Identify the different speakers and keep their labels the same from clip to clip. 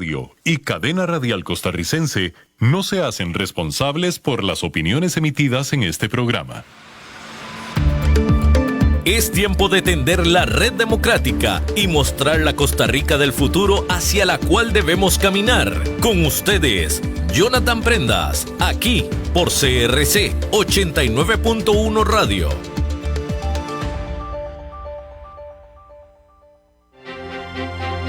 Speaker 1: Radio y Cadena Radial Costarricense no se hacen responsables por las opiniones emitidas en este programa.
Speaker 2: Es tiempo de tender la red democrática y mostrar la Costa Rica del futuro hacia la cual debemos caminar. Con ustedes, Jonathan Prendas, aquí por CRC 89.1 Radio.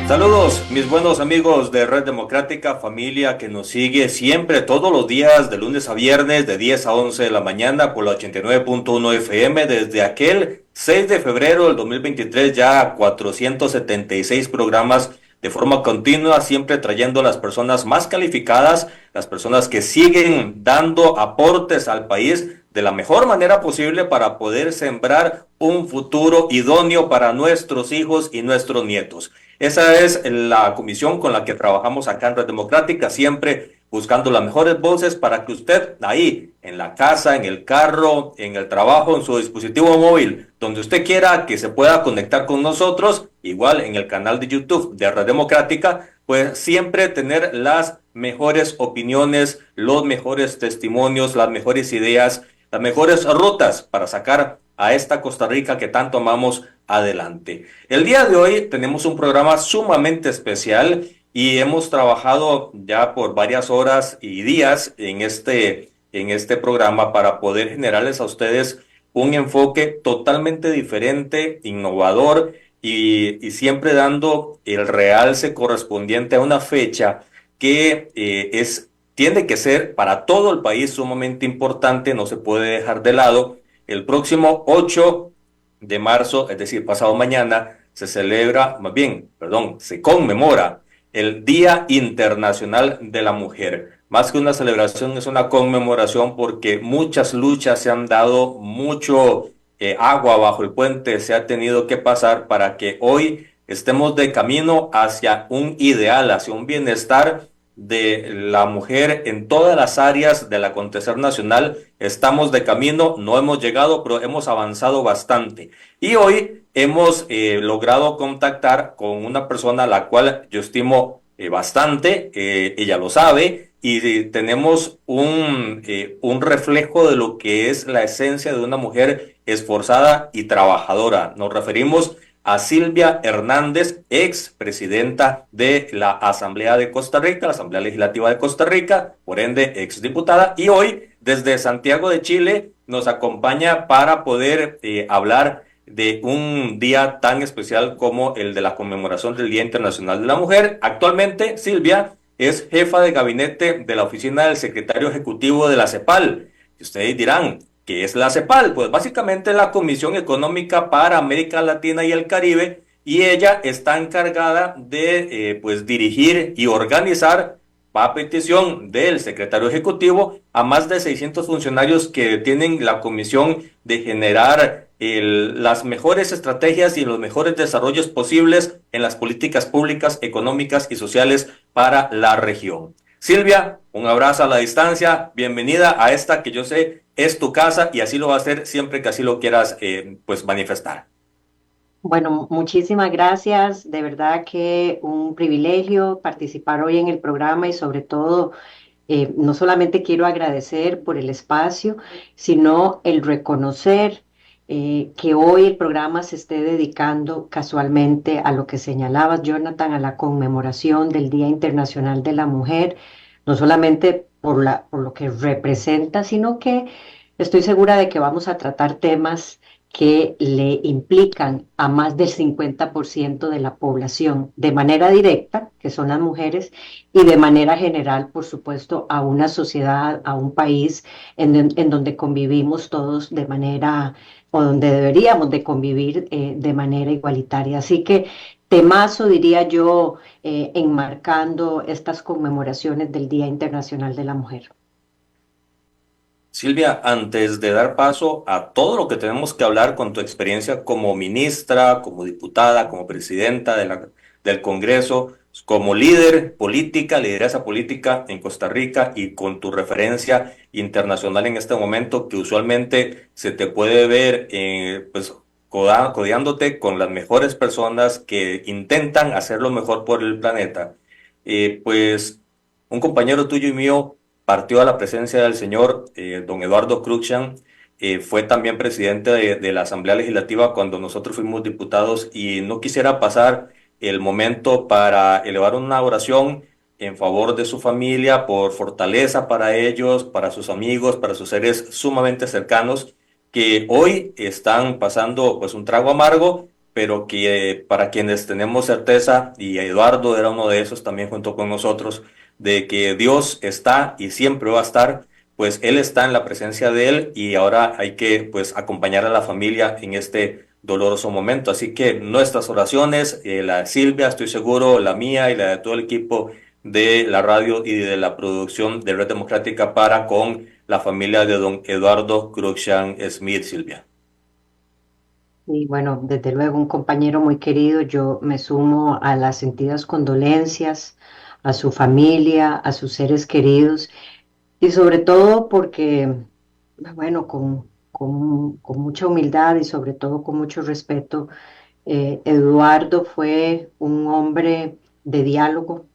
Speaker 3: Saludos, mis buenos amigos de Red Democrática, familia que nos sigue siempre, todos los días, de lunes a viernes, de 10 a 11 de la mañana, por la 89.1 FM, desde aquel 6 de febrero del 2023, ya 476 programas de forma continua, siempre trayendo a las personas más calificadas, las personas que siguen dando aportes al país de la mejor manera posible para poder sembrar un futuro idóneo para nuestros hijos y nuestros nietos. Esa es la comisión con la que trabajamos acá en Red Democrática, siempre buscando las mejores voces para que usted ahí, en la casa, en el carro, en el trabajo, en su dispositivo móvil, donde usted quiera que se pueda conectar con nosotros, igual en el canal de YouTube de Red Democrática, pues siempre tener las mejores opiniones, los mejores testimonios, las mejores ideas, las mejores rutas para sacar a esta Costa Rica que tanto amamos adelante. El día de hoy tenemos un programa sumamente especial y hemos trabajado ya por varias horas y días en este programa para poder generarles a ustedes un enfoque totalmente diferente, innovador y siempre dando el realce correspondiente a una fecha que tiene que ser para todo el país sumamente importante, no se puede dejar de lado. El próximo 8 de marzo, es decir, pasado mañana, se conmemora el Día Internacional de la Mujer. Más que una celebración, es una conmemoración porque muchas luchas se han dado, mucho agua bajo el puente se ha tenido que pasar para que hoy estemos de camino hacia un ideal, hacia un bienestar de la mujer en todas las áreas del acontecer nacional. Estamos de camino, no hemos llegado, pero hemos avanzado bastante. Y hoy hemos logrado contactar con una persona a la cual yo estimo bastante, ella lo sabe, y tenemos un reflejo de lo que es la esencia de una mujer esforzada y trabajadora. Nos referimos a Silvia Hernández, ex presidenta de la Asamblea de Costa Rica, la Asamblea Legislativa de Costa Rica, por ende ex diputada, y hoy desde Santiago de Chile nos acompaña para poder hablar de un día tan especial como el de la conmemoración del Día Internacional de la Mujer. Actualmente Silvia es jefa de gabinete de la oficina del secretario ejecutivo de la CEPAL. Y ustedes dirán, ¿qué es la CEPAL? Pues básicamente la Comisión Económica para América Latina y el Caribe, y ella está encargada de dirigir y organizar, a petición del secretario ejecutivo, a más de 600 funcionarios que tienen la comisión de generar las mejores estrategias y los mejores desarrollos posibles en las políticas públicas, económicas y sociales para la región. Silvia, un abrazo a la distancia, bienvenida a esta que yo sé es tu casa y así lo va a ser siempre que así lo quieras manifestar.
Speaker 4: Bueno, muchísimas gracias, de verdad que un privilegio participar hoy en el programa y sobre todo no solamente quiero agradecer por el espacio, sino el reconocer que hoy el programa se esté dedicando casualmente a lo que señalabas, Jonathan, a la conmemoración del Día Internacional de la Mujer, no solamente por lo que representa, sino que estoy segura de que vamos a tratar temas que le implican a más del 50% de la población de manera directa, que son las mujeres, y de manera general, por supuesto, a una sociedad, a un país en donde convivimos todos de manera, o donde deberíamos de convivir de manera igualitaria. Así que temazo, diría yo, enmarcando estas conmemoraciones del Día Internacional de la Mujer.
Speaker 3: Silvia, antes de dar paso a todo lo que tenemos que hablar con tu experiencia como ministra, como diputada, como presidenta del Congreso, como líder política, lideresa política en Costa Rica y con tu referencia internacional en este momento, que usualmente se te puede ver codeándote con las mejores personas que intentan hacer lo mejor por el planeta. pues un compañero tuyo y mío partió a la presencia del Señor, don Eduardo Cruxan, fue también presidente de la Asamblea Legislativa cuando nosotros fuimos diputados y no quisiera pasar el momento para elevar una oración en favor de su familia, por fortaleza para ellos, para sus amigos, para sus seres sumamente cercanos, que hoy están pasando pues un trago amargo, pero que para quienes tenemos certeza, y Eduardo era uno de esos también junto con nosotros, de que Dios está y siempre va a estar, pues Él está en la presencia de Él y ahora hay que pues acompañar a la familia en este doloroso momento. Así que nuestras oraciones, la de Silvia, estoy seguro, la mía y la de todo el equipo de la radio y de la producción de Red Democrática para con la familia de don Eduardo Cruxan Smith, Silvia.
Speaker 4: Y bueno, desde luego un compañero muy querido, yo me sumo a las sentidas condolencias a su familia, a sus seres queridos y sobre todo porque, bueno, con mucha humildad y sobre todo con mucho respeto, Eduardo fue un hombre de diálogo,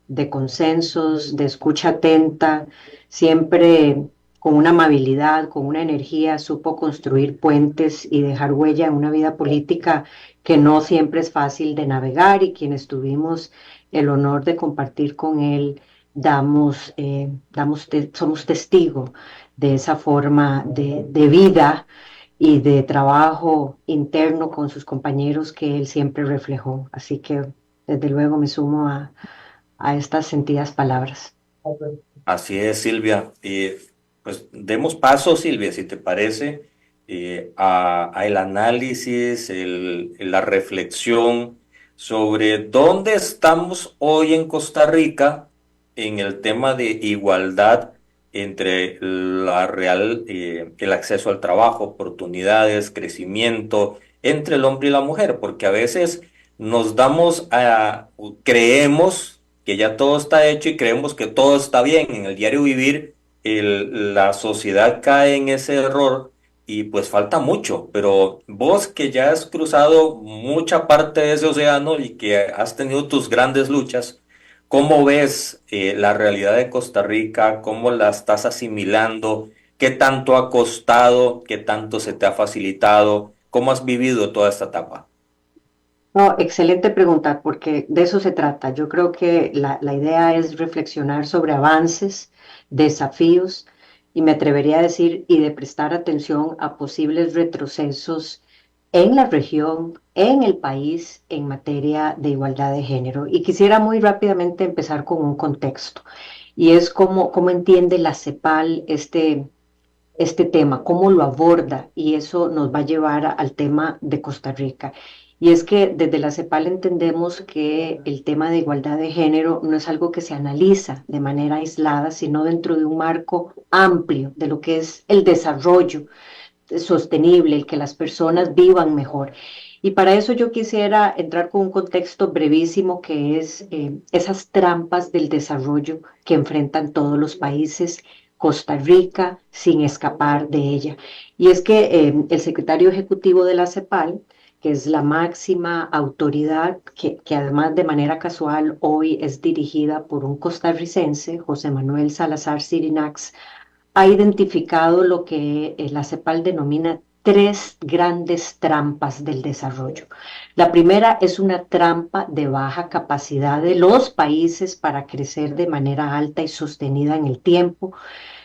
Speaker 4: de consensos, de escucha atenta, siempre con una amabilidad, con una energía, supo construir puentes y dejar huella en una vida política que no siempre es fácil de navegar y quienes tuvimos el honor de compartir con él, somos testigos de esa forma de vida y de trabajo interno con sus compañeros que él siempre reflejó. Así que desde luego me sumo a estas sentidas palabras.
Speaker 3: Así es, Silvia. Pues demos paso, Silvia, si te parece, a el análisis, la reflexión sobre dónde estamos hoy en Costa Rica en el tema de igualdad entre el acceso al trabajo, oportunidades, crecimiento entre el hombre y la mujer, porque a veces creemos que ya todo está hecho y creemos que todo está bien. En el diario vivir, la sociedad cae en ese error y pues falta mucho, pero vos que ya has cruzado mucha parte de ese océano y que has tenido tus grandes luchas, ¿cómo ves la realidad de Costa Rica? ¿Cómo la estás asimilando? ¿Qué tanto ha costado? ¿Qué tanto se te ha facilitado? ¿Cómo has vivido toda esta etapa?
Speaker 4: No, excelente pregunta, porque de eso se trata. Yo creo que la idea es reflexionar sobre avances, desafíos, y me atrevería a decir, y de prestar atención a posibles retrocesos en la región, en el país, en materia de igualdad de género. Y quisiera muy rápidamente empezar con un contexto, y es cómo entiende la CEPAL este tema, cómo lo aborda, y eso nos va a llevar al tema de Costa Rica. Y es que desde la CEPAL entendemos que el tema de igualdad de género no es algo que se analiza de manera aislada, sino dentro de un marco amplio de lo que es el desarrollo sostenible, el que las personas vivan mejor. Y para eso yo quisiera entrar con un contexto brevísimo que es esas trampas del desarrollo que enfrentan todos los países, Costa Rica sin escapar de ella. Y es que el secretario ejecutivo de la CEPAL, que es la máxima autoridad, que además de manera casual hoy es dirigida por un costarricense, José Manuel Salazar Sirinax, ha identificado lo que la CEPAL denomina tres grandes trampas del desarrollo. La primera es una trampa de baja capacidad de los países para crecer de manera alta y sostenida en el tiempo.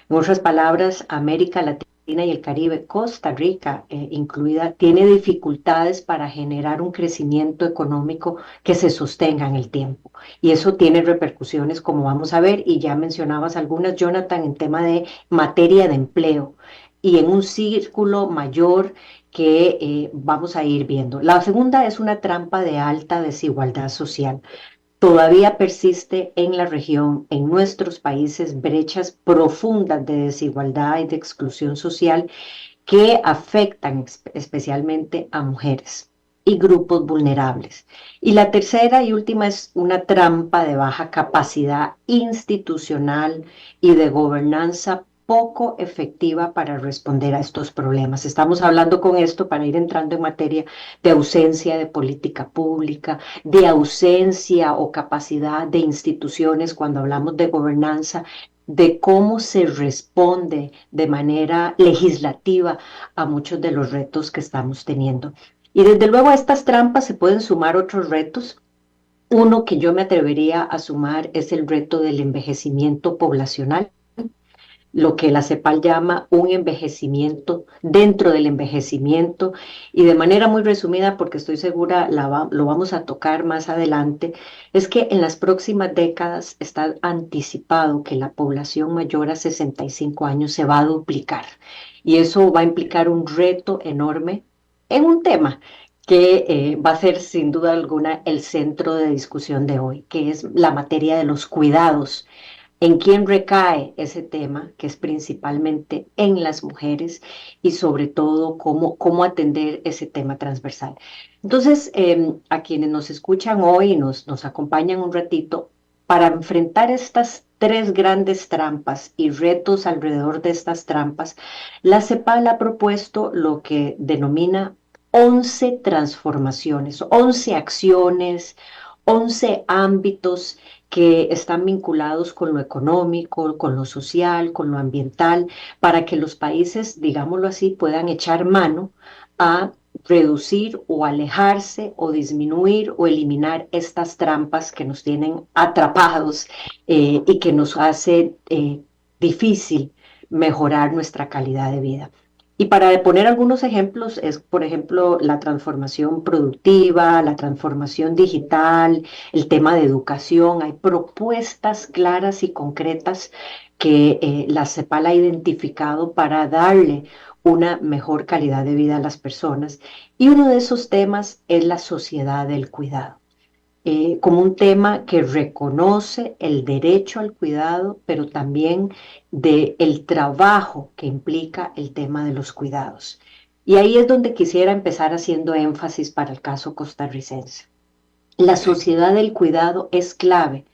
Speaker 4: En otras palabras, América Latina y el Caribe, Costa Rica incluida, tiene dificultades para generar un crecimiento económico que se sostenga en el tiempo. Y eso tiene repercusiones, como vamos a ver, y ya mencionabas algunas, Jonathan, en tema de materia de empleo y en un círculo mayor que vamos a ir viendo. La segunda es una trampa de alta desigualdad social. Todavía persiste en la región, en nuestros países, brechas profundas de desigualdad y de exclusión social que afectan especialmente a mujeres y grupos vulnerables. Y la tercera y última es una trampa de baja capacidad institucional y de gobernanza poco efectiva para responder a estos problemas. Estamos hablando con esto para ir entrando en materia de ausencia de política pública, de ausencia o capacidad de instituciones cuando hablamos de gobernanza, de cómo se responde de manera legislativa a muchos de los retos que estamos teniendo. Y desde luego a estas trampas se pueden sumar otros retos. Uno que yo me atrevería a sumar es el reto del envejecimiento poblacional, lo que la CEPAL llama un envejecimiento dentro del envejecimiento, y de manera muy resumida, porque estoy segura lo vamos a tocar más adelante, es que en las próximas décadas está anticipado que la población mayor a 65 años se va a duplicar, y eso va a implicar un reto enorme en un tema que va a ser sin duda alguna el centro de discusión de hoy, que es la materia de los cuidados. ¿En quién recae ese tema, que es principalmente en las mujeres, y sobre todo cómo atender ese tema transversal? Entonces, a quienes nos escuchan hoy y nos acompañan un ratito, para enfrentar estas tres grandes trampas y retos alrededor de estas trampas, la CEPAL ha propuesto lo que denomina 11 transformaciones, 11 acciones, 11 ámbitos que están vinculados con lo económico, con lo social, con lo ambiental, para que los países, digámoslo así, puedan echar mano a reducir o alejarse o disminuir o eliminar estas trampas que nos tienen atrapados y que nos hace difícil mejorar nuestra calidad de vida. Y para poner algunos ejemplos, es por ejemplo la transformación productiva, la transformación digital, el tema de educación. Hay propuestas claras y concretas que la CEPAL ha identificado para darle una mejor calidad de vida a las personas. Y uno de esos temas es la sociedad del cuidado. Como un tema que reconoce el derecho al cuidado, pero también del trabajo que implica el tema de los cuidados. Y ahí es donde quisiera empezar haciendo énfasis para el caso costarricense. La sociedad del cuidado es clave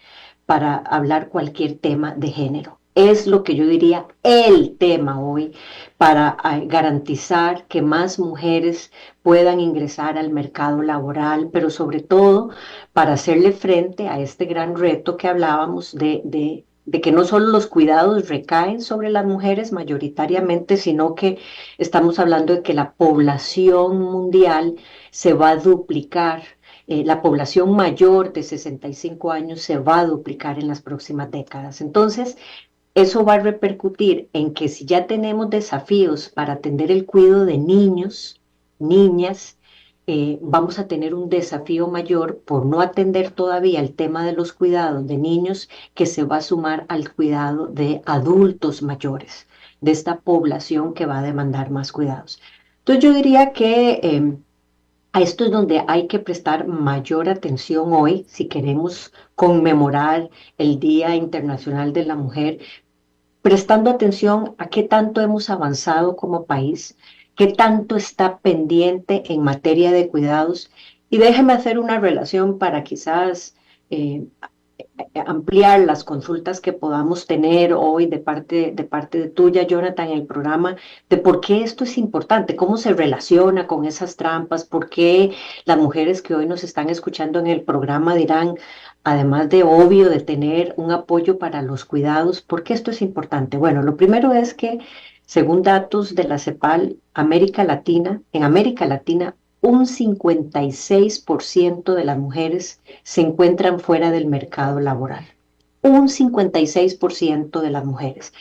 Speaker 4: para hablar cualquier tema de género. Es lo que yo diría el tema hoy para garantizar que más mujeres puedan ingresar al mercado laboral, pero sobre todo para hacerle frente a este gran reto que hablábamos de que no solo los cuidados recaen sobre las mujeres mayoritariamente, sino que estamos hablando de que la población mundial se va a duplicar. La población mayor de 65 años se va a duplicar en las próximas décadas. Entonces, eso va a repercutir en que si ya tenemos desafíos para atender el cuidado de niños, niñas, vamos a tener un desafío mayor por no atender todavía el tema de los cuidados de niños, que se va a sumar al cuidado de adultos mayores, de esta población que va a demandar más cuidados. Entonces yo diría que a esto es donde hay que prestar mayor atención hoy si queremos conmemorar el Día Internacional de la Mujer, prestando atención a qué tanto hemos avanzado como país, qué tanto está pendiente en materia de cuidados. Y déjeme hacer una relación para quizás ampliar las consultas que podamos tener hoy de parte de tuya, Jonathan, en el programa, de por qué esto es importante, cómo se relaciona con esas trampas, por qué las mujeres que hoy nos están escuchando en el programa dirán, además de obvio, de tener un apoyo para los cuidados, ¿por qué esto es importante? Bueno, lo primero es que, según datos de la CEPAL, en América Latina, un 56% de las mujeres se encuentran fuera del mercado laboral. Un 56% de las mujeres.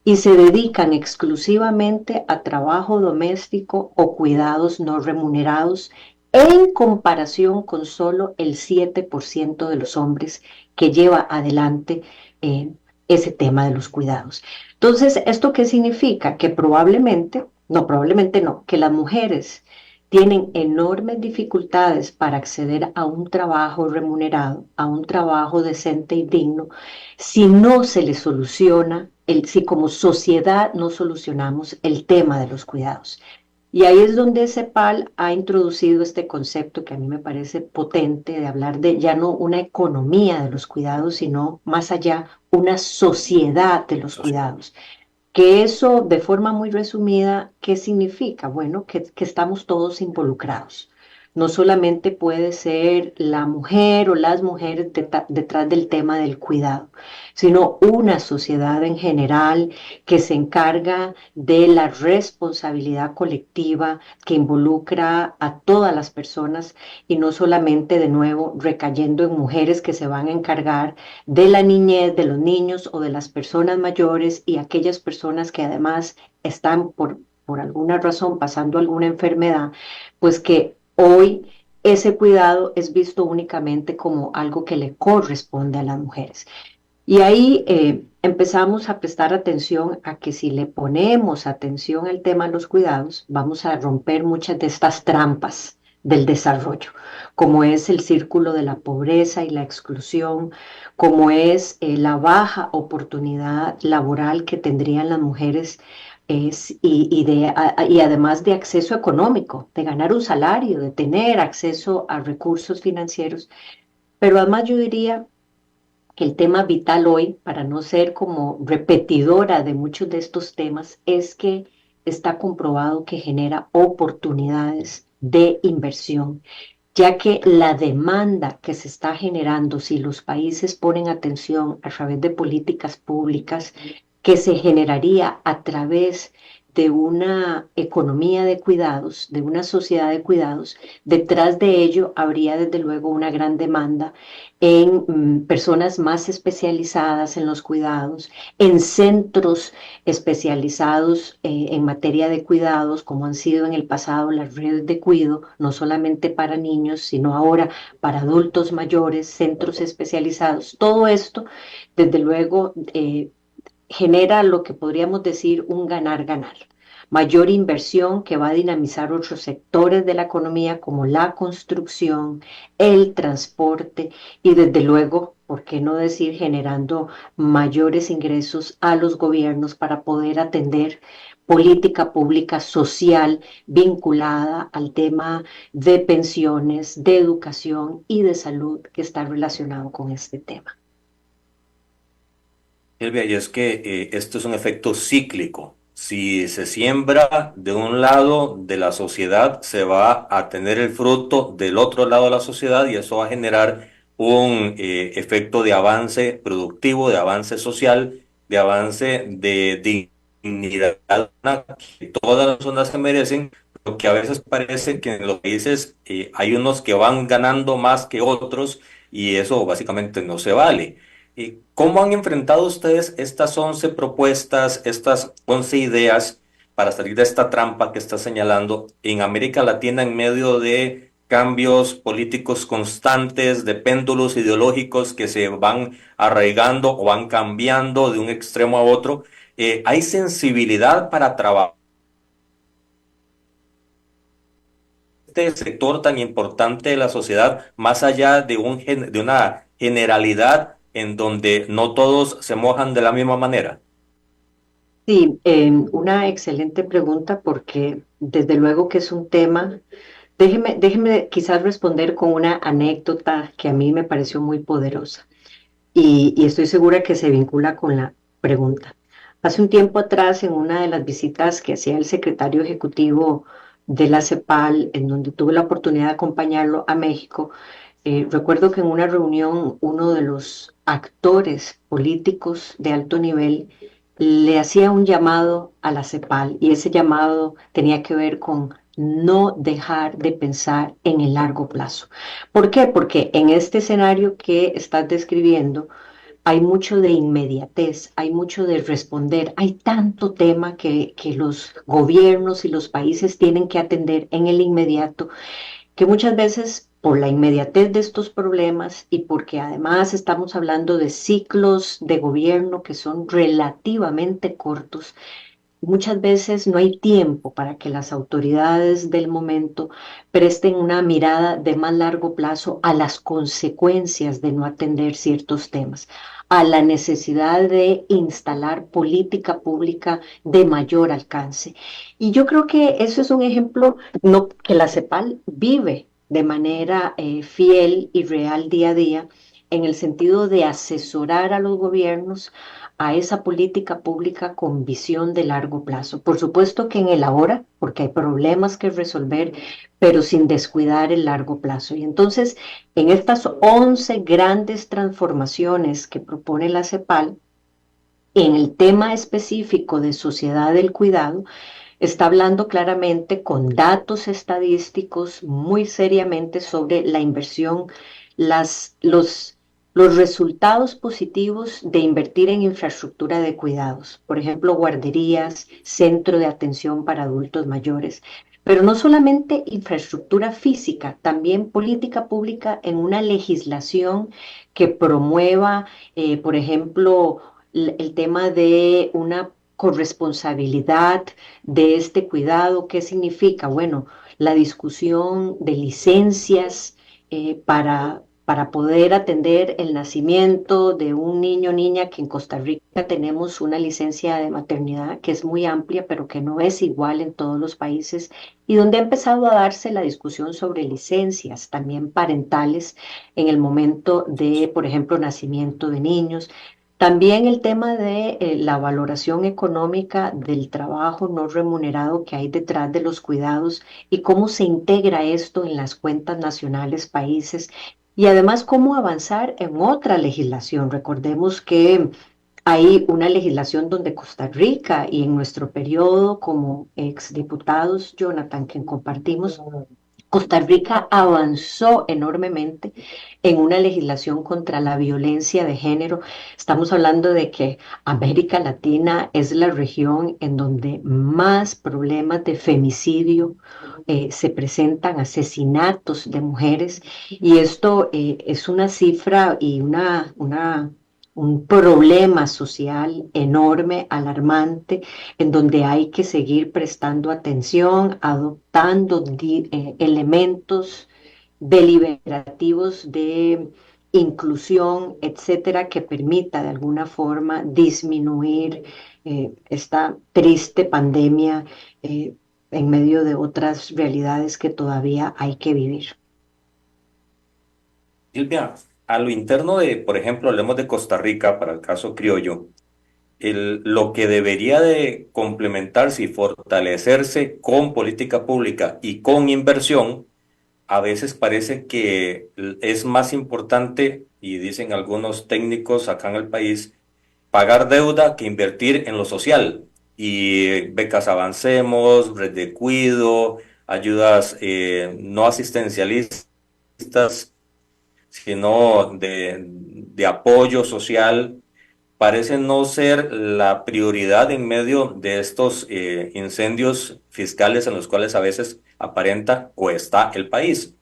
Speaker 4: Y se dedican exclusivamente a trabajo doméstico o cuidados no remunerados, en comparación con solo el 7% de los hombres que lleva adelante ese tema de los cuidados. Entonces, ¿esto qué significa? Que probablemente no, que las mujeres tienen enormes dificultades para acceder a un trabajo remunerado, a un trabajo decente y digno, si no se les soluciona, si como sociedad no solucionamos el tema de los cuidados. Y ahí es donde CEPAL ha introducido este concepto que a mí me parece potente, de hablar de ya no una economía de los cuidados, sino más allá una sociedad de los cuidados, Que eso, de forma muy resumida, ¿qué significa? Bueno, que estamos todos involucrados. No solamente puede ser la mujer o las mujeres detrás del tema del cuidado, sino una sociedad en general que se encarga de la responsabilidad colectiva que involucra a todas las personas y no solamente de nuevo recayendo en mujeres que se van a encargar de la niñez, de los niños o de las personas mayores y aquellas personas que además están por alguna razón pasando alguna enfermedad, pues que hoy ese cuidado es visto únicamente como algo que le corresponde a las mujeres. Y ahí empezamos a prestar atención a que si le ponemos atención al tema de los cuidados, vamos a romper muchas de estas trampas del desarrollo, como es el círculo de la pobreza y la exclusión, como es la baja oportunidad laboral que tendrían las mujeres y además de acceso económico, de ganar un salario, de tener acceso a recursos financieros. Pero además yo diría que el tema vital hoy, para no ser como repetidora de muchos de estos temas, es que está comprobado que genera oportunidades de inversión, ya que la demanda que se está generando, si los países ponen atención a través de políticas públicas, que se generaría a través de una economía de cuidados, de una sociedad de cuidados, detrás de ello habría desde luego una gran demanda en personas más especializadas en los cuidados, en centros especializados en materia de cuidados, como han sido en el pasado las redes de cuidado, no solamente para niños, sino ahora para adultos mayores, centros especializados. Todo esto, desde luego, genera lo que podríamos decir un ganar-ganar. Mayor inversión que va a dinamizar otros sectores de la economía como la construcción, el transporte y desde luego, ¿por qué no decir generando mayores ingresos a los gobiernos para poder atender política pública social vinculada al tema de pensiones, de educación y de salud que está relacionado con este tema?
Speaker 3: Silvia, y es que esto es un efecto cíclico. Si se siembra de un lado de la sociedad, se va a tener el fruto del otro lado de la sociedad y eso va a generar un efecto de avance productivo, de avance social, de avance de dignidad humana que todas las personas se merecen, lo que a veces parece que en los países hay unos que van ganando más que otros y eso básicamente no se vale. ¿Cómo han enfrentado ustedes estas 11 propuestas, estas 11 ideas para salir de esta trampa que está señalando en América Latina en medio de cambios políticos constantes, de péndulos ideológicos que se van arraigando o van cambiando de un extremo a otro? ¿Hay sensibilidad para trabajar este sector tan importante de la sociedad más allá de de una generalidad en donde no todos se mojan de la misma manera?
Speaker 4: Sí, una excelente pregunta porque desde luego que es un tema. Déjeme quizás responder con una anécdota que a mí me pareció muy poderosa y estoy segura que se vincula con la pregunta. Hace un tiempo atrás, en una de las visitas que hacía el secretario ejecutivo de la CEPAL, en donde tuve la oportunidad de acompañarlo a México, recuerdo que en una reunión uno de los actores políticos de alto nivel le hacía un llamado a la CEPAL y ese llamado tenía que ver con no dejar de pensar en el largo plazo. ¿Por qué? Porque en este escenario que estás describiendo hay mucho de inmediatez, hay mucho de responder, hay tanto tema que los gobiernos y los países tienen que atender en el inmediato que muchas veces por la inmediatez de estos problemas y porque además estamos hablando de ciclos de gobierno que son relativamente cortos, muchas veces no hay tiempo para que las autoridades del momento presten una mirada de más largo plazo a las consecuencias de no atender ciertos temas, a la necesidad de instalar política pública de mayor alcance. Y yo creo que eso es un ejemplo que la CEPAL vive de manera fiel y real día a día en el sentido de asesorar a los gobiernos a esa política pública con visión de largo plazo. Por supuesto que en el ahora, porque hay problemas que resolver, pero sin descuidar el largo plazo. Y entonces, en estas 11 grandes transformaciones que propone la CEPAL, en el tema específico de sociedad del cuidado, está hablando claramente con datos estadísticos muy seriamente sobre la inversión, los resultados positivos de invertir en infraestructura de cuidados, por ejemplo, guarderías, centro de atención para adultos mayores, pero no solamente infraestructura física, también política pública en una legislación que promueva, por ejemplo, el tema de una corresponsabilidad de este cuidado. ¿Qué significa? Bueno, la discusión de licencias para poder atender el nacimiento de un niño o niña, que en Costa Rica tenemos una licencia de maternidad que es muy amplia, pero que no es igual en todos los países, y donde ha empezado a darse la discusión sobre licencias también parentales en el momento de, por ejemplo, nacimiento de niños. También el tema de la valoración económica del trabajo no remunerado que hay detrás de los cuidados y cómo se integra esto en las cuentas nacionales, países, y además cómo avanzar en otra legislación. Recordemos que hay una legislación donde Costa Rica y en nuestro periodo como exdiputados, Jonathan, que compartimos, Costa Rica avanzó enormemente en una legislación contra la violencia de género. Estamos hablando de que América Latina es la región en donde más problemas de femicidio se presentan, asesinatos de mujeres, y esto es una cifra y un problema social enorme, alarmante, en donde hay que seguir prestando atención, adoptando elementos deliberativos de inclusión, etcétera, que permita de alguna forma disminuir esta triste pandemia en medio de otras realidades que todavía hay que vivir.
Speaker 3: Silvia, a lo interno de, por ejemplo, hablemos de Costa Rica para el caso criollo, lo que debería de complementarse y fortalecerse con política pública y con inversión, a veces parece que es más importante, y dicen algunos técnicos acá en el país, pagar deuda que invertir en lo social. Y becas Avancemos, red de cuido, ayudas no asistencialistas, sino de apoyo social, parece no ser la prioridad en medio de estos incendios fiscales en los cuales a veces aparenta o está el país.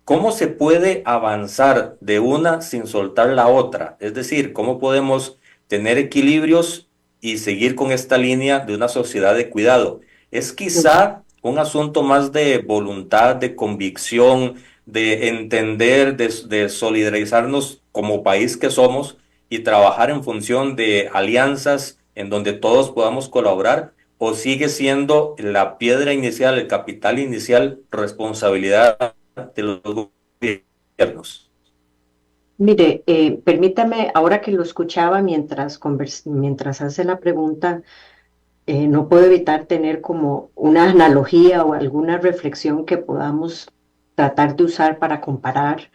Speaker 3: ¿Cómo se puede avanzar de una sin soltar la otra? Es decir, ¿cómo podemos tener equilibrios y seguir con esta línea de una sociedad de cuidado? Es quizá un asunto más de voluntad, de convicción, de entender, de solidarizarnos como país que somos y trabajar en función de alianzas en donde todos podamos colaborar, o sigue siendo la piedra inicial, el capital inicial, responsabilidad de los gobiernos?
Speaker 4: Mire, permítame, ahora que lo escuchaba mientras hace la pregunta, no puedo evitar tener como una analogía o alguna reflexión que podamos tratar de usar para comparar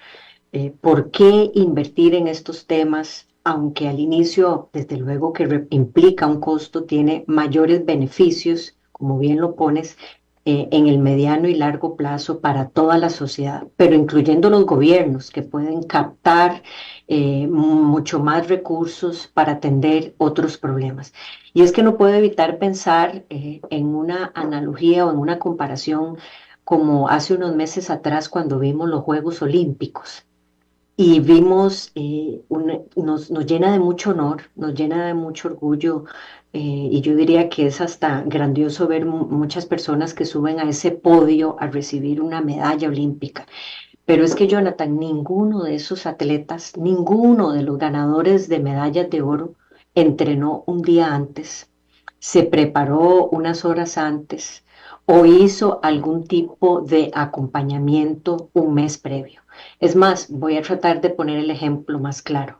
Speaker 4: por qué invertir en estos temas, aunque al inicio, desde luego que implica un costo, tiene mayores beneficios, como bien lo pones, en el mediano y largo plazo para toda la sociedad, pero incluyendo los gobiernos que pueden captar mucho más recursos para atender otros problemas. Y es que no puedo evitar pensar en una analogía o en una comparación como hace unos meses atrás cuando vimos los Juegos Olímpicos y vimos, nos llena de mucho honor, nos llena de mucho orgullo, y yo diría que es hasta grandioso ver muchas personas que suben a ese podio a recibir una medalla olímpica. Pero es que, Jonathan, ninguno de esos atletas, ninguno de los ganadores de medallas de oro entrenó un día antes, se preparó unas horas antes o hizo algún tipo de acompañamiento un mes previo. Es más, voy a tratar de poner el ejemplo más claro.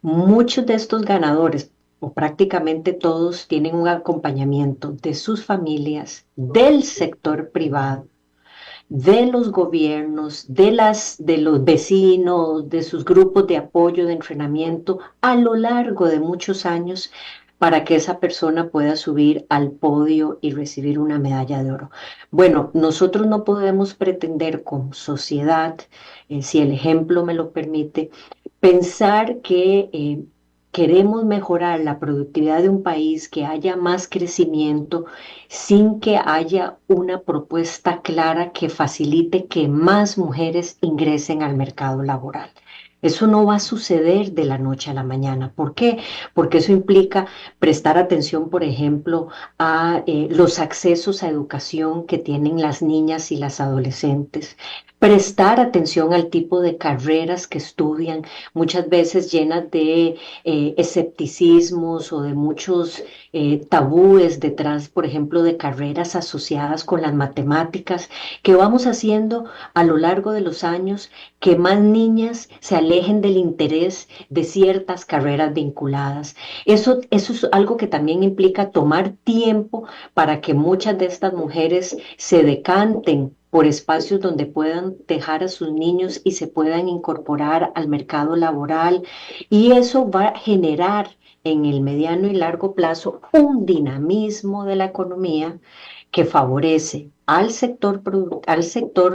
Speaker 4: Muchos de estos ganadores, o prácticamente todos, tienen un acompañamiento de sus familias, del sector privado, de los gobiernos, de los vecinos, de sus grupos de apoyo, de entrenamiento, a lo largo de muchos años para que esa persona pueda subir al podio y recibir una medalla de oro. Bueno, nosotros no podemos pretender como sociedad, si el ejemplo me lo permite, pensar que queremos mejorar la productividad de un país, que haya más crecimiento, sin que haya una propuesta clara que facilite que más mujeres ingresen al mercado laboral. Eso no va a suceder de la noche a la mañana. ¿Por qué? Porque eso implica prestar atención, por ejemplo, a los accesos a educación que tienen las niñas y las adolescentes, prestar atención al tipo de carreras que estudian, muchas veces llenas de escepticismos o de muchos tabúes detrás, por ejemplo, de carreras asociadas con las matemáticas, que vamos haciendo a lo largo de los años que más niñas se alejen del interés de ciertas carreras vinculadas. Eso es algo que también implica tomar tiempo para que muchas de estas mujeres se decanten por espacios donde puedan dejar a sus niños y se puedan incorporar al mercado laboral. Y eso va a generar en el mediano y largo plazo un dinamismo de la economía que favorece al sector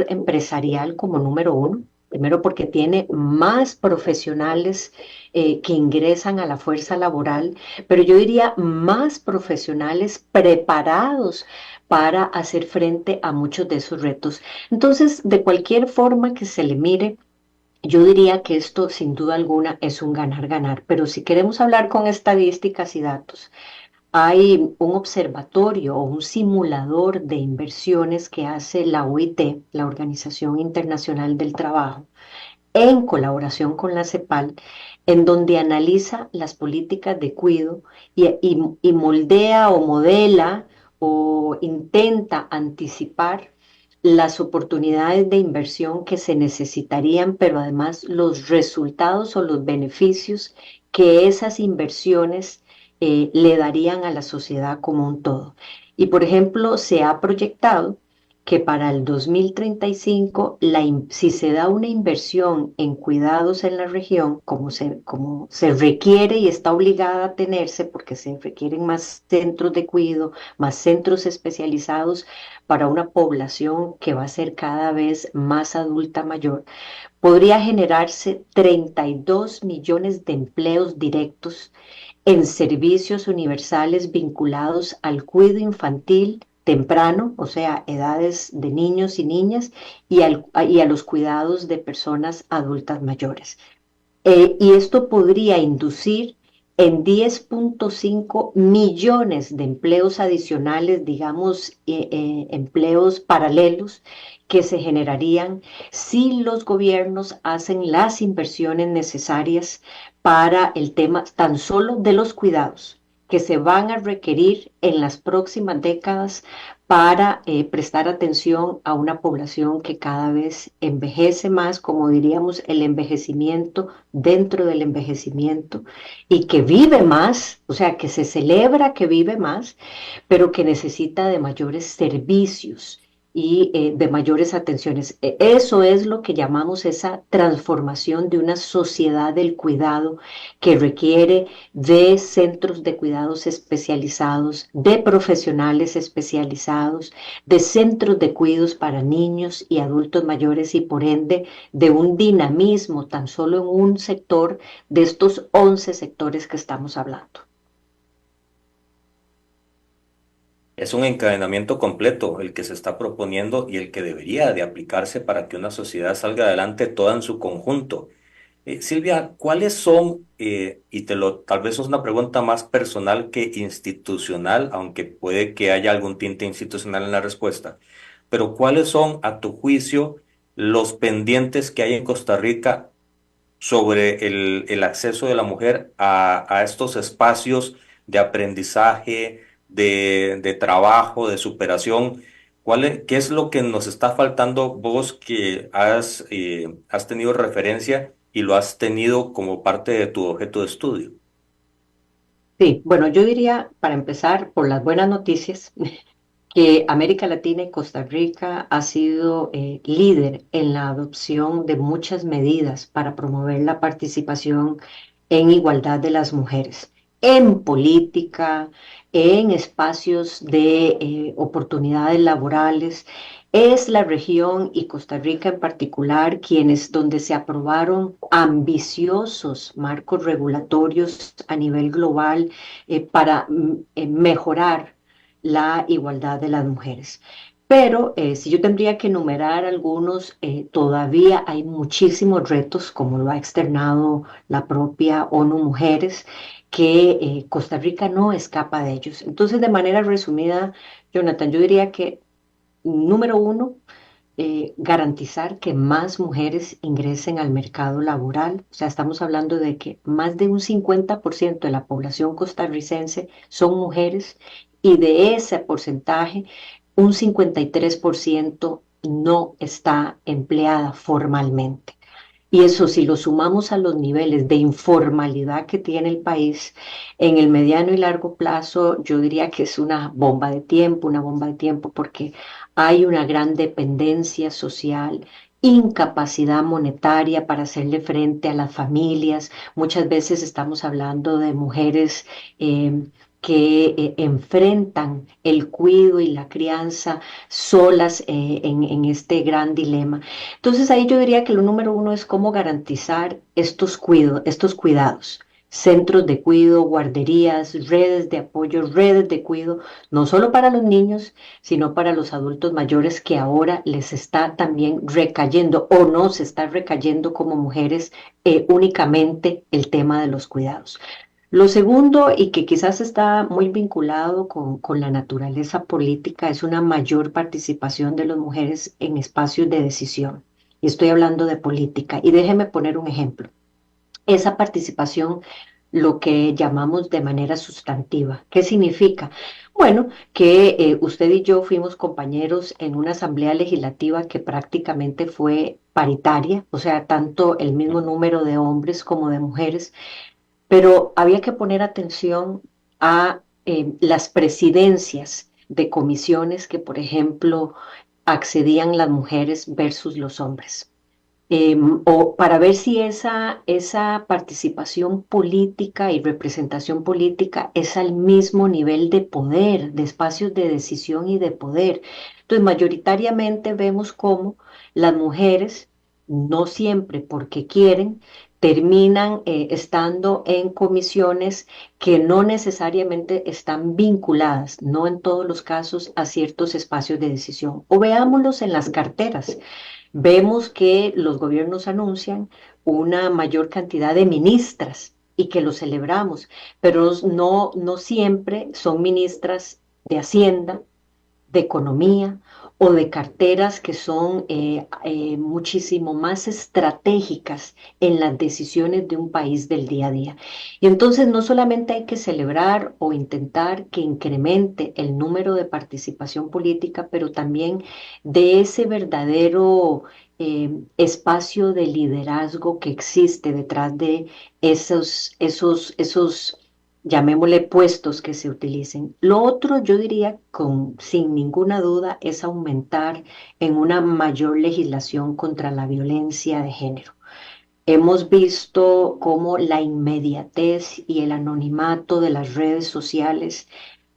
Speaker 4: empresarial como número uno. Primero porque tiene más profesionales que ingresan a la fuerza laboral, pero yo diría más profesionales preparados para hacer frente a muchos de esos retos. Entonces, de cualquier forma que se le mire, yo diría que esto sin duda alguna es un ganar-ganar, pero si queremos hablar con estadísticas y datos, hay un observatorio o un simulador de inversiones que hace la OIT, la Organización Internacional del Trabajo, en colaboración con la CEPAL, en donde analiza las políticas de cuidado y moldea o modela o intenta anticipar las oportunidades de inversión que se necesitarían, pero además los resultados o los beneficios que esas inversiones le darían a la sociedad como un todo. Y por ejemplo, se ha proyectado que para el 2035, si se da una inversión en cuidados en la región, como se requiere y está obligada a tenerse, porque se requieren más centros de cuidado, más centros especializados para una población que va a ser cada vez más adulta mayor, podría generarse 32 millones de empleos directos en servicios universales vinculados al cuidado infantil temprano, o sea, edades de niños y niñas, y a los cuidados de personas adultas mayores. Y esto podría inducir en 10.5 millones de empleos adicionales, digamos, empleos paralelos que se generarían si los gobiernos hacen las inversiones necesarias para el tema tan solo de los cuidados que se van a requerir en las próximas décadas para prestar atención a una población que cada vez envejece más, como diríamos, el envejecimiento dentro del envejecimiento, y que vive más, o sea, que se celebra que vive más, pero que necesita de mayores servicios y de mayores atenciones. Eso es lo que llamamos esa transformación de una sociedad del cuidado que requiere de centros de cuidados especializados, de profesionales especializados, de centros de cuidados para niños y adultos mayores y por ende de un dinamismo tan solo en un sector de estos 11 sectores que estamos hablando.
Speaker 3: Es un encadenamiento completo el que se está proponiendo y el que debería de aplicarse para que una sociedad salga adelante toda en su conjunto. Silvia, ¿cuáles son, tal vez es una pregunta más personal que institucional, aunque puede que haya algún tinte institucional en la respuesta, pero cuáles son, a tu juicio, los pendientes que hay en Costa Rica sobre el acceso de la mujer a estos espacios de aprendizaje, de trabajo, de superación? ¿Qué es lo que nos está faltando vos que has tenido referencia y lo has tenido como parte de tu objeto de estudio?
Speaker 4: Sí, bueno, yo diría, para empezar, por las buenas noticias, que América Latina y Costa Rica ha sido líder en la adopción de muchas medidas para promover la participación en igualdad de las mujeres, en política, en espacios de oportunidades laborales. Es la región y Costa Rica en particular donde se aprobaron ambiciosos marcos regulatorios a nivel global para mejorar la igualdad de las mujeres. Pero si yo tendría que enumerar algunos, todavía hay muchísimos retos, como lo ha externado la propia ONU Mujeres, que Costa Rica no escapa de ellos. Entonces, de manera resumida, Jonathan, yo diría que, número uno, garantizar que más mujeres ingresen al mercado laboral. O sea, estamos hablando de que más de un 50% de la población costarricense son mujeres y de ese porcentaje, un 53% no está empleada formalmente. Y eso, si lo sumamos a los niveles de informalidad que tiene el país, en el mediano y largo plazo, yo diría que es una bomba de tiempo, porque hay una gran dependencia social, incapacidad monetaria para hacerle frente a las familias. Muchas veces estamos hablando de mujeres que enfrentan el cuidado y la crianza solas en este gran dilema. Entonces ahí yo diría que lo número uno es cómo garantizar estos cuidados, centros de cuidado, guarderías, redes de apoyo, redes de cuidado, no solo para los niños, sino para los adultos mayores que ahora les está también recayendo o no se está recayendo como mujeres únicamente el tema de los cuidados. Lo segundo, y que quizás está muy vinculado con la naturaleza política, es una mayor participación de las mujeres en espacios de decisión. Y estoy hablando de política. Y déjeme poner un ejemplo. Esa participación, lo que llamamos de manera sustantiva. ¿Qué significa? Bueno, que usted y yo fuimos compañeros en una asamblea legislativa que prácticamente fue paritaria, o sea, tanto el mismo número de hombres como de mujeres, pero había que poner atención a las presidencias de comisiones que, por ejemplo, accedían las mujeres versus los hombres. O para ver si esa participación política y representación política es al mismo nivel de poder, de espacios de decisión y de poder. Entonces, mayoritariamente vemos cómo las mujeres, no siempre porque quieren, terminan estando en comisiones que no necesariamente están vinculadas, no en todos los casos, a ciertos espacios de decisión. O veámoslos en las carteras. Vemos que los gobiernos anuncian una mayor cantidad de ministras y que lo celebramos, pero no siempre son ministras de Hacienda, de economía o de carteras que son muchísimo más estratégicas en las decisiones de un país del día a día. Y entonces no solamente hay que celebrar o intentar que incremente el número de participación política, pero también de ese verdadero espacio de liderazgo que existe detrás de esos llamémosle puestos que se utilicen. Lo otro, yo diría, sin ninguna duda, es aumentar en una mayor legislación contra la violencia de género. Hemos visto cómo la inmediatez y el anonimato de las redes sociales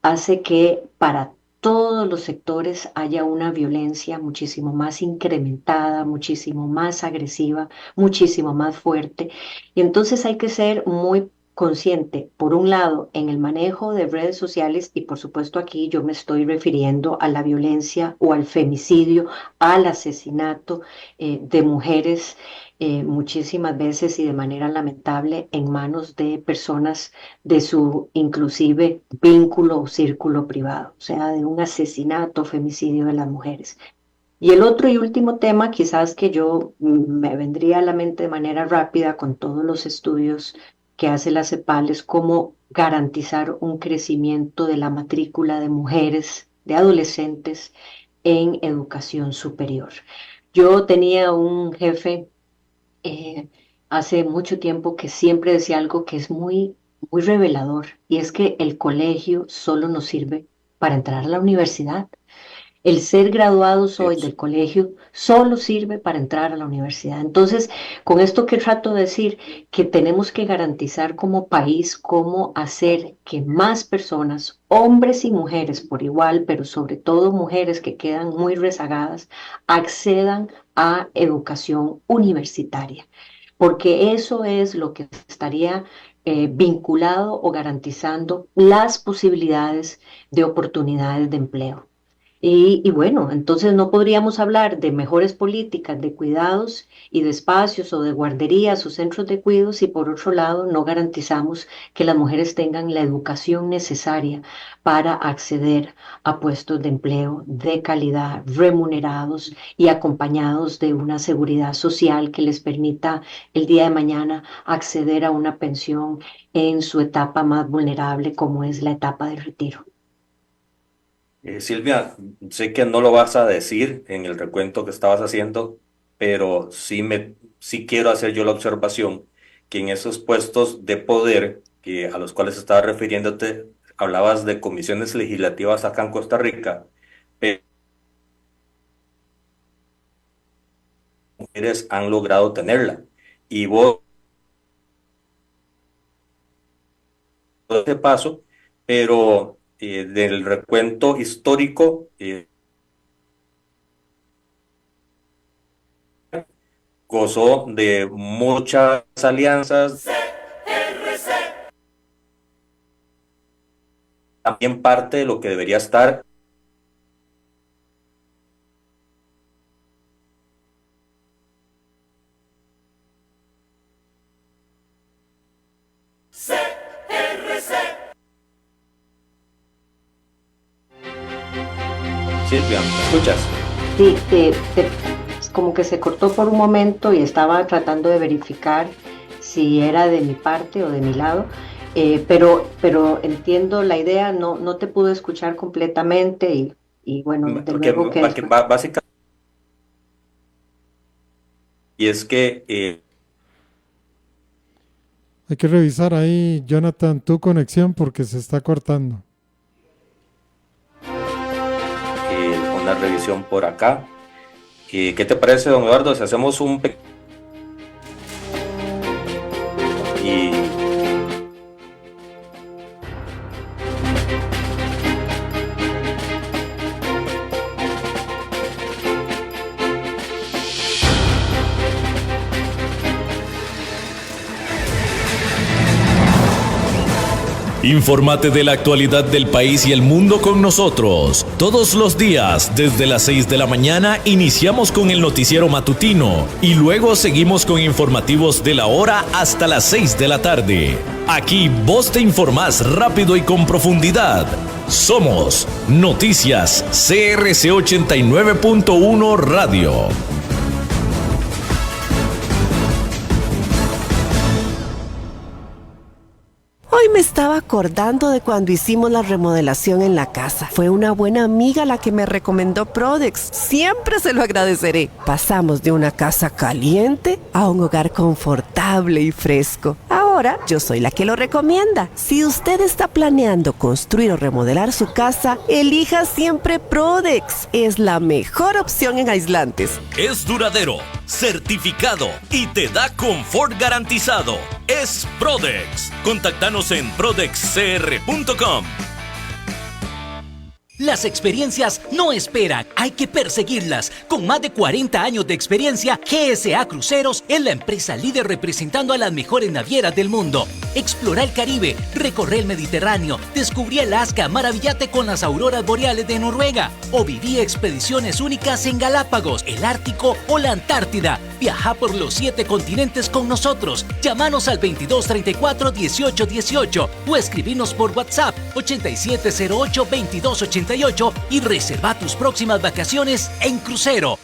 Speaker 4: hace que para todos los sectores haya una violencia muchísimo más incrementada, muchísimo más agresiva, muchísimo más fuerte. Y entonces hay que ser muy consciente, por un lado, en el manejo de redes sociales y por supuesto aquí yo me estoy refiriendo a la violencia o al femicidio, al asesinato de mujeres muchísimas veces y de manera lamentable en manos de personas de su inclusive vínculo o círculo privado, o sea, de un asesinato, femicidio de las mujeres. Y el otro y último tema, quizás que yo me vendría a la mente de manera rápida con todos los estudios que hace la CEPAL, es cómo garantizar un crecimiento de la matrícula de mujeres, de adolescentes en educación superior. Yo tenía un jefe hace mucho tiempo que siempre decía algo que es muy revelador, y es que el colegio solo nos sirve para entrar a la universidad. El ser graduados hoy del colegio solo sirve para entrar a la universidad. Entonces, con esto que trato de decir, que tenemos que garantizar como país cómo hacer que más personas, hombres y mujeres por igual, pero sobre todo mujeres que quedan muy rezagadas, accedan a educación universitaria, porque eso es lo que estaría vinculado o garantizando las posibilidades de oportunidades de empleo. Y bueno, entonces no podríamos hablar de mejores políticas de cuidados y de espacios o de guarderías o centros de cuidados si por otro lado no garantizamos que las mujeres tengan la educación necesaria para acceder a puestos de empleo de calidad, remunerados y acompañados de una seguridad social que les permita el día de mañana acceder a una pensión en su etapa más vulnerable, como es la etapa de retiro.
Speaker 3: Silvia, sé que no lo vas a decir en el recuento que estabas haciendo, pero sí quiero hacer yo la observación que en esos puestos de poder a los cuales estabas refiriéndote, hablabas de comisiones legislativas acá en Costa Rica, pero mujeres han logrado tenerla. Y vos, de paso, pero del recuento histórico, gozó de muchas alianzas, también parte de lo que debería estar. Silvia, ¿me escuchas?
Speaker 4: Sí, como que se cortó por un momento y estaba tratando de verificar si era de mi parte o de mi lado, pero entiendo la idea, no te pude escuchar completamente y bueno, de
Speaker 3: Porque
Speaker 4: luego que
Speaker 3: básicamente, y es que
Speaker 5: Hay que revisar ahí, Jonathan, tu conexión porque se está cortando.
Speaker 3: una revisión por acá. ¿Qué te parece, don Eduardo, si hacemos un y
Speaker 2: Infórmate de la actualidad del país y el mundo con nosotros. Todos los días, desde las 6 de la mañana, iniciamos con el noticiero matutino y luego seguimos con informativos de la hora hasta las 6 de la tarde. Aquí vos te informás rápido y con profundidad. Somos Noticias CRC 89.1 Radio.
Speaker 6: Hoy me estaba acordando de cuando hicimos la remodelación en la casa. Fue una buena amiga la que me recomendó Prodex. Siempre se lo agradeceré. Pasamos de una casa caliente a un hogar confortable y fresco. Ahora yo soy la que lo recomienda. Si usted está planeando construir o remodelar su casa, elija siempre Prodex. Es la mejor opción en aislantes.
Speaker 2: Es duradero, certificado y te da confort garantizado. Es Prodex. Contáctanos en prodexcr.com.
Speaker 7: Las experiencias no esperan, hay que perseguirlas. Con más de 40 años de experiencia, GSA Cruceros es la empresa líder representando a las mejores navieras del mundo. Explora el Caribe, recorre el Mediterráneo, descubrí Alaska, maravillate con las auroras boreales de Noruega o viví expediciones únicas en Galápagos, el Ártico o la Antártida. Viaja por los 7 continentes con nosotros. Llámanos al 2234-1818 o escribinos por WhatsApp 8708-2288 y reserva tus próximas vacaciones en crucero.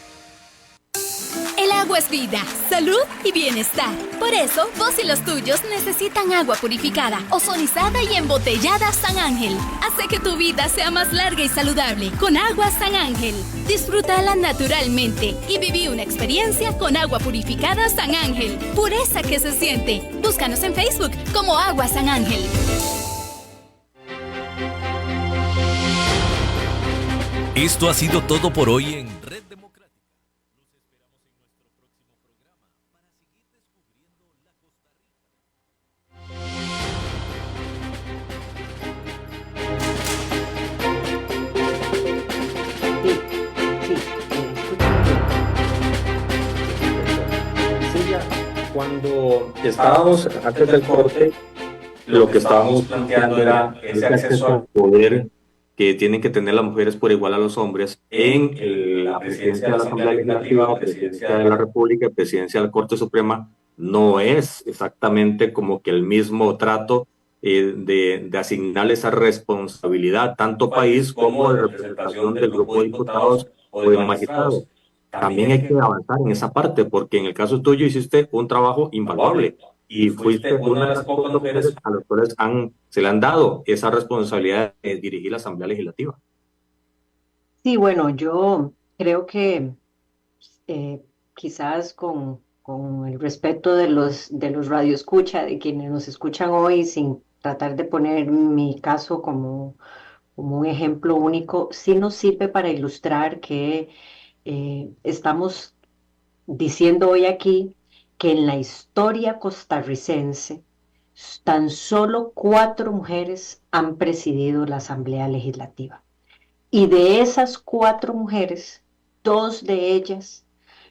Speaker 8: agua es vida, salud y bienestar. Por eso, vos y los tuyos necesitan agua purificada, ozonizada y embotellada San Ángel. Hace que tu vida sea más larga y saludable con agua San Ángel. Disfrútala naturalmente y viví una experiencia con agua purificada San Ángel. Pureza que se siente. Búscanos en Facebook como Agua San Ángel.
Speaker 2: Esto ha sido todo por hoy en Red Democrática. Los esperamos en nuestro próximo programa para seguir descubriendo la Costa
Speaker 3: Rica. Cuando estábamos antes del corte, lo que estábamos planteando era ese acceso al poder que tienen que tener las mujeres por igual a los hombres en la presidencia de la Asamblea Legislativa, la presidencia de la República, la presidencia de la Corte Suprema. No es exactamente como que el mismo trato de asignarle esa responsabilidad, tanto país como de representación del grupo de diputados o de magistrados. También hay que avanzar en esa parte, porque en el caso tuyo hiciste un trabajo invaluable y fuiste una de las pocas mujeres a las cuales se le han dado esa responsabilidad de dirigir la Asamblea Legislativa.
Speaker 4: Sí, bueno, yo creo que quizás con el respeto de los radioescucha, de quienes nos escuchan hoy, sin tratar de poner mi caso como un ejemplo único, sí nos sirve para ilustrar que estamos diciendo hoy aquí que en la historia costarricense tan solo 4 mujeres han presidido la Asamblea Legislativa. Y de esas 4 mujeres, 2 de ellas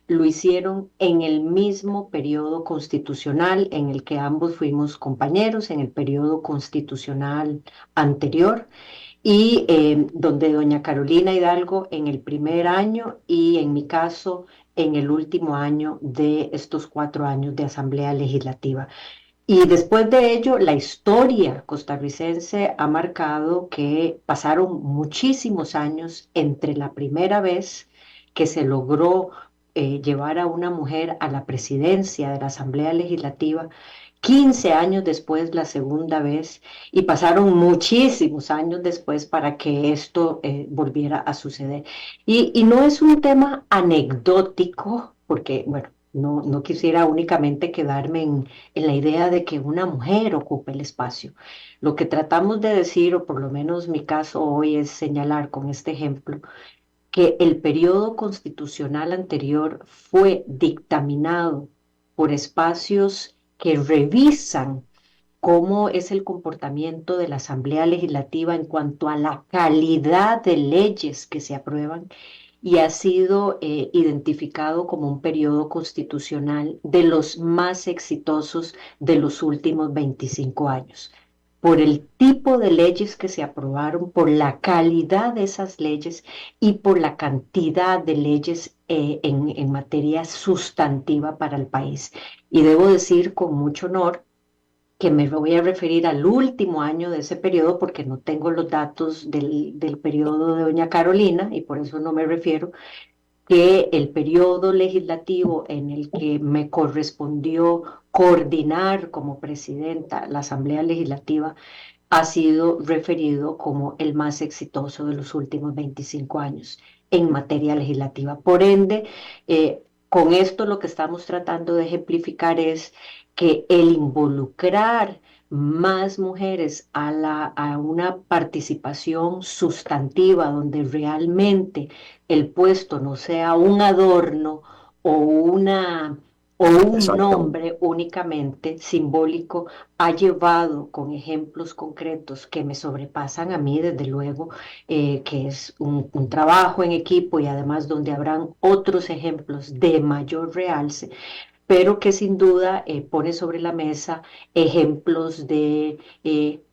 Speaker 4: lo hicieron en el mismo periodo constitucional en el que ambos fuimos compañeros, en el periodo constitucional anterior, y donde doña Carolina Hidalgo en el primer año y en mi caso en el último año de estos 4 años de Asamblea Legislativa. Y después de ello, la historia costarricense ha marcado que pasaron muchísimos años entre la primera vez que se logró llevar a una mujer a la presidencia de la Asamblea Legislativa, 15 años después la segunda vez, y pasaron muchísimos años después para que esto volviera a suceder. Y no es un tema anecdótico, porque, bueno, no quisiera únicamente quedarme en la idea de que una mujer ocupe el espacio. Lo que tratamos de decir, o por lo menos mi caso hoy, es señalar con este ejemplo que el periodo constitucional anterior fue dictaminado por espacios que revisan cómo es el comportamiento de la Asamblea Legislativa en cuanto a la calidad de leyes que se aprueban, y ha sido identificado como un periodo constitucional de los más exitosos de los últimos 25 años. Por el tipo de leyes que se aprobaron, por la calidad de esas leyes y por la cantidad de leyes en materia sustantiva para el país. Y debo decir con mucho honor que me voy a referir al último año de ese periodo porque no tengo los datos del periodo de doña Carolina y por eso no me refiero, que el periodo legislativo en el que me correspondió coordinar como presidenta la Asamblea Legislativa ha sido referido como el más exitoso de los últimos 25 años en materia legislativa. Por ende, con esto lo que estamos tratando de ejemplificar es que el involucrar más mujeres a una participación sustantiva donde realmente el puesto no sea un adorno o un nombre únicamente simbólico, ha llevado con ejemplos concretos que me sobrepasan a mí, desde luego, que es un trabajo en equipo y además donde habrán otros ejemplos de mayor realce, pero que sin duda pone sobre la mesa ejemplos de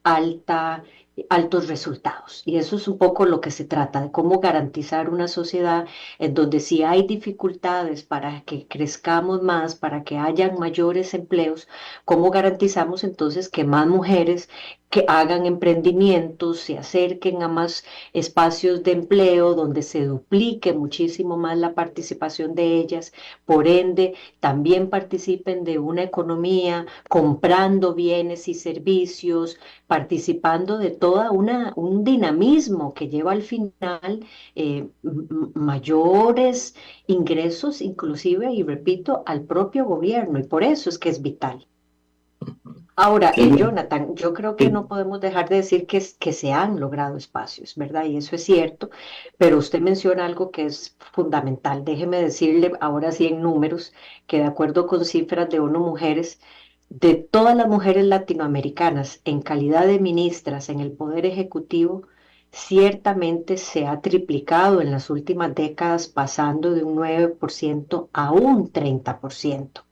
Speaker 4: alta altos resultados. Y eso es un poco lo que se trata, de cómo garantizar una sociedad en donde si hay dificultades para que crezcamos más, para que hayan mayores empleos, cómo garantizamos entonces que más mujeres que hagan emprendimientos, se acerquen a más espacios de empleo donde se duplique muchísimo más la participación de ellas, por ende también participen de una economía comprando bienes y servicios, participando de un dinamismo que lleva al final mayores ingresos, inclusive, y repito, al propio gobierno, y por eso es que es vital. Ahora,
Speaker 3: Silvia,
Speaker 4: Jonathan, yo creo que
Speaker 3: sí,
Speaker 4: no podemos dejar de decir que se han logrado espacios, ¿verdad? Y eso es cierto, pero usted menciona algo que es fundamental. Déjeme decirle ahora sí en números que de acuerdo con cifras de ONU Mujeres, de todas las mujeres latinoamericanas en calidad de ministras en el Poder Ejecutivo, ciertamente se ha triplicado en las últimas décadas, pasando de un 9% a un 30%,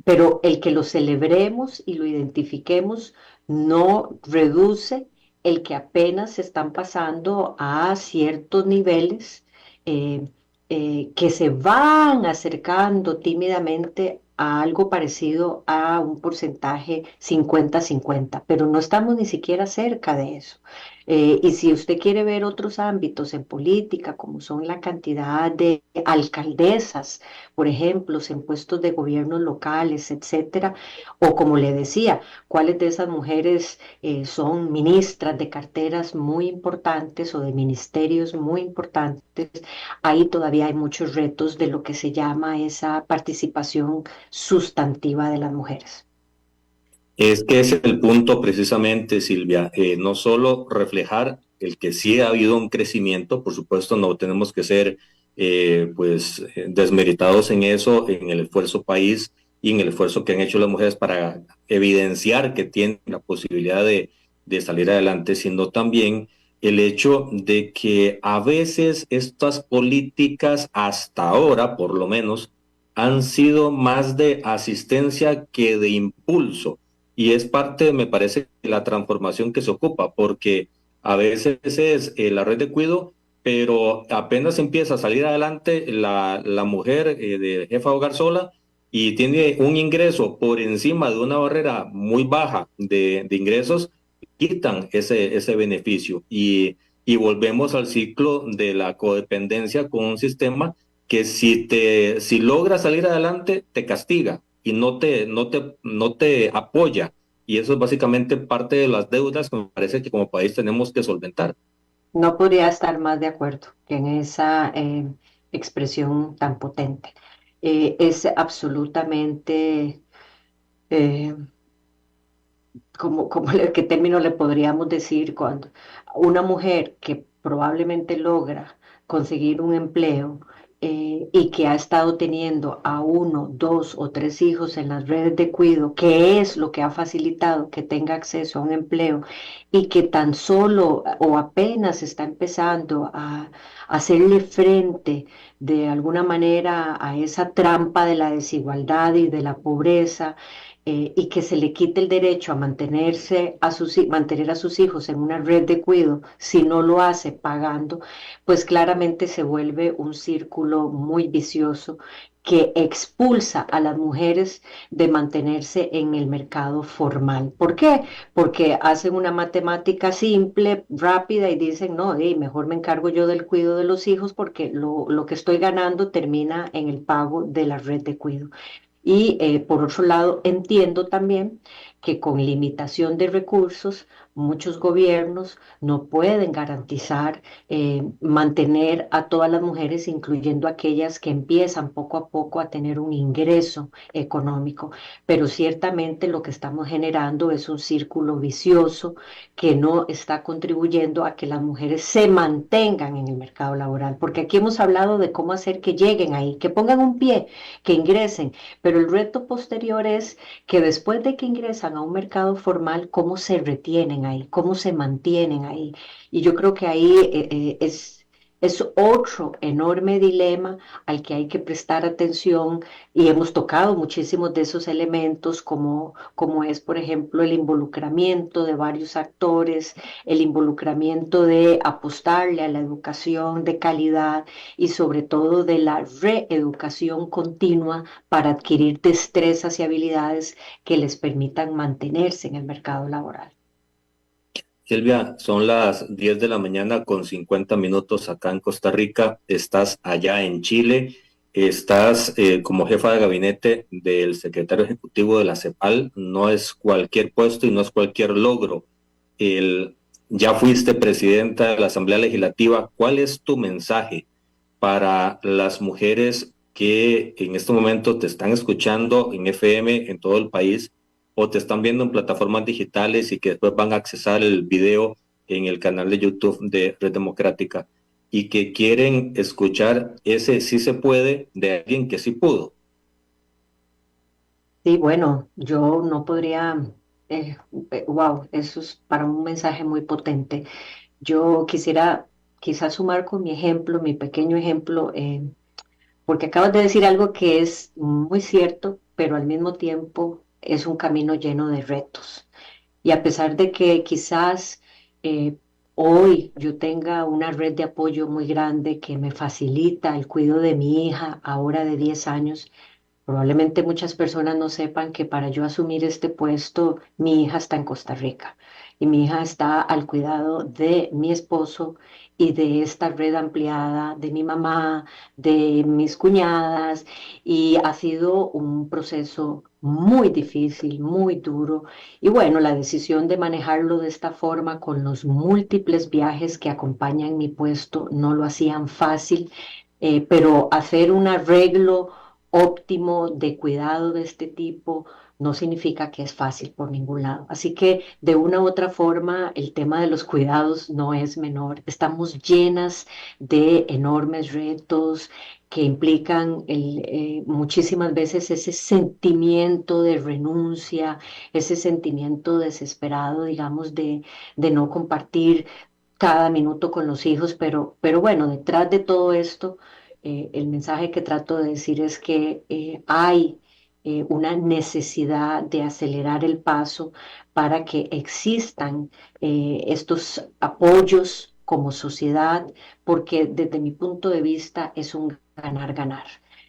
Speaker 4: pero el que lo celebremos y lo identifiquemos no reduce el que apenas se están pasando a ciertos niveles eh, que se van acercando tímidamente a algo parecido a un porcentaje 50-50, pero no estamos ni siquiera cerca de eso. Y si usted quiere ver otros ámbitos en política, como son la cantidad de alcaldesas, por ejemplo, en puestos de gobiernos locales, etcétera, o como le decía, cuáles de esas mujeres son ministras de carteras muy importantes o de ministerios muy importantes, ahí todavía hay muchos retos de lo que se llama esa participación sustantiva de las mujeres.
Speaker 3: es que ese es el punto precisamente, Silvia. No solo reflejar el que sí ha habido un crecimiento, por supuesto, no tenemos que ser desmeritados en eso, en el esfuerzo país y en el esfuerzo que han hecho las mujeres para evidenciar que tienen la posibilidad de salir adelante, sino también el hecho de que a veces estas políticas, hasta ahora por lo menos, han sido más de asistencia que de impulso. Y es parte, me parece, de la transformación que se ocupa, porque a veces es la red de cuidado, pero apenas empieza a salir adelante la mujer de jefa de hogar sola y tiene un ingreso por encima de una barrera muy baja de ingresos, quitan ese beneficio y volvemos al ciclo de la codependencia con un sistema que si logras salir adelante, te castiga y no te apoya. Y eso es básicamente parte de las deudas que me parece que como país tenemos que solventar.
Speaker 4: No podría estar más de acuerdo en esa expresión tan potente. Es absolutamente, eh, ¿qué término le podríamos decir cuando una mujer que probablemente logra conseguir un empleo y que ha estado teniendo a uno, dos o tres hijos en las redes de cuidado, que es lo que ha facilitado que tenga acceso a un empleo y que tan solo o apenas está empezando a hacerle frente de alguna manera a esa trampa de la desigualdad y de la pobreza, y que se le quite el derecho a mantener a sus hijos en una red de cuidado si no lo hace pagando, pues claramente se vuelve un círculo muy vicioso que expulsa a las mujeres de mantenerse en el mercado formal. ¿Por qué? Porque hacen una matemática simple, rápida y dicen, no, mejor me encargo yo del cuidado de los hijos porque lo que estoy ganando termina en el pago de la red de cuidado. Y por otro lado, entiendo también que con limitación de recursos, muchos gobiernos no pueden garantizar mantener a todas las mujeres, incluyendo aquellas que empiezan poco a poco a tener un ingreso económico. Pero ciertamente lo que estamos generando es un círculo vicioso que no está contribuyendo a que las mujeres se mantengan en el mercado laboral. Porque aquí hemos hablado de cómo hacer que lleguen ahí, que pongan un pie, que ingresen, pero el reto posterior es que después de que ingresan a un mercado formal, cómo se retienen ahí, cómo se mantienen ahí. Y yo creo que ahí Es otro enorme dilema al que hay que prestar atención y hemos tocado muchísimos de esos elementos como es, por ejemplo, el involucramiento de varios actores, el involucramiento de apostarle a la educación de calidad y sobre todo de la reeducación continua para adquirir destrezas y habilidades que les permitan mantenerse en el mercado laboral.
Speaker 3: Silvia, son las 10 de la mañana con 50 minutos acá en Costa Rica. Estás allá en Chile. Estás como jefa de gabinete del secretario ejecutivo de la CEPAL. No es cualquier puesto y no es cualquier logro. Ya fuiste presidenta de la Asamblea Legislativa. ¿Cuál es tu mensaje para las mujeres que en este momento te están escuchando en FM en todo el país o te están viendo en plataformas digitales y que después van a accesar el video en el canal de YouTube de Red Democrática y que quieren escuchar ese sí se puede de alguien que sí pudo?
Speaker 4: Sí, bueno, yo no podría, wow, eso es para un mensaje muy potente. Yo quisiera quizás sumar con mi ejemplo, mi pequeño ejemplo, porque acabas de decir algo que es muy cierto, pero al mismo tiempo es un camino lleno de retos. Y a pesar de que quizás hoy yo tenga una red de apoyo muy grande que me facilita el cuidado de mi hija ahora de 10 años, probablemente muchas personas no sepan que para yo asumir este puesto, mi hija está en Costa Rica y mi hija está al cuidado de mi esposo y de esta red ampliada de mi mamá, de mis cuñadas, y ha sido un proceso muy difícil, muy duro. Y bueno, la decisión de manejarlo de esta forma con los múltiples viajes que acompañan mi puesto no lo hacían fácil, pero hacer un arreglo óptimo de cuidado de este tipo no significa que es fácil por ningún lado. Así que de una u otra forma el tema de los cuidados no es menor. Estamos llenas de enormes retos que implican muchísimas veces ese sentimiento de renuncia, ese sentimiento desesperado, digamos, de no compartir cada minuto con los hijos, pero bueno, detrás de todo esto el mensaje que trato de decir es que hay una necesidad de acelerar el paso para que existan estos apoyos como sociedad, porque desde mi punto de vista es un ganar-ganar.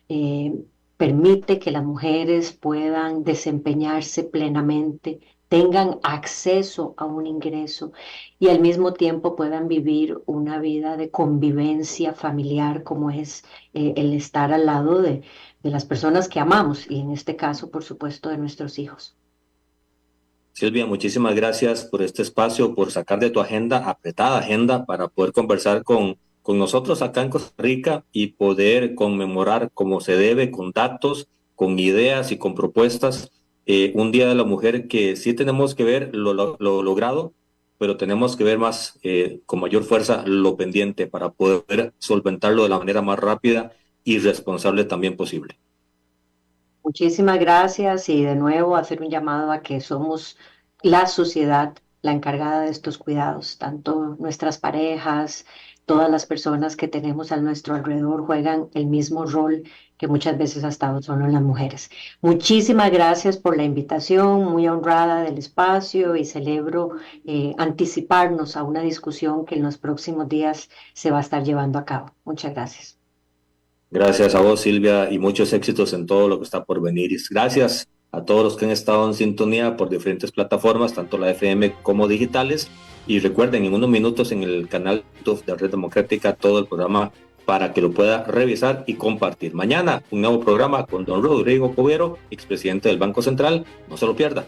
Speaker 4: Eh, Permite que las mujeres puedan desempeñarse plenamente, tengan acceso a un ingreso y al mismo tiempo puedan vivir una vida de convivencia familiar como es el estar al lado de las personas que amamos y en este caso, por supuesto, de nuestros hijos.
Speaker 3: Silvia, muchísimas gracias por este espacio, por sacar de tu agenda, apretada agenda, para poder conversar con nosotros acá en Costa Rica y poder conmemorar como se debe, con datos, con ideas y con propuestas, un Día de la Mujer que sí tenemos que ver lo logrado, pero tenemos que ver más, con mayor fuerza, lo pendiente para poder solventarlo de la manera más rápida y responsable también posible.
Speaker 4: Muchísimas gracias y de nuevo hacer un llamado a que somos la sociedad la encargada de estos cuidados, tanto nuestras parejas, todas las personas que tenemos a nuestro alrededor juegan el mismo rol que muchas veces ha estado solo en las mujeres. Muchísimas gracias por la invitación, muy honrada del espacio y celebro anticiparnos a una discusión que en los próximos días se va a estar llevando a cabo. Muchas gracias.
Speaker 3: Gracias a vos, Silvia, y muchos éxitos en todo lo que está por venir. Y gracias a todos los que han estado en sintonía por diferentes plataformas, tanto la FM como digitales. Y recuerden, en unos minutos en el canal YouTube de Red Democrática, todo el programa para que lo pueda revisar y compartir. Mañana, un nuevo programa con don Rodrigo Cubero, expresidente del Banco Central. No se lo pierda.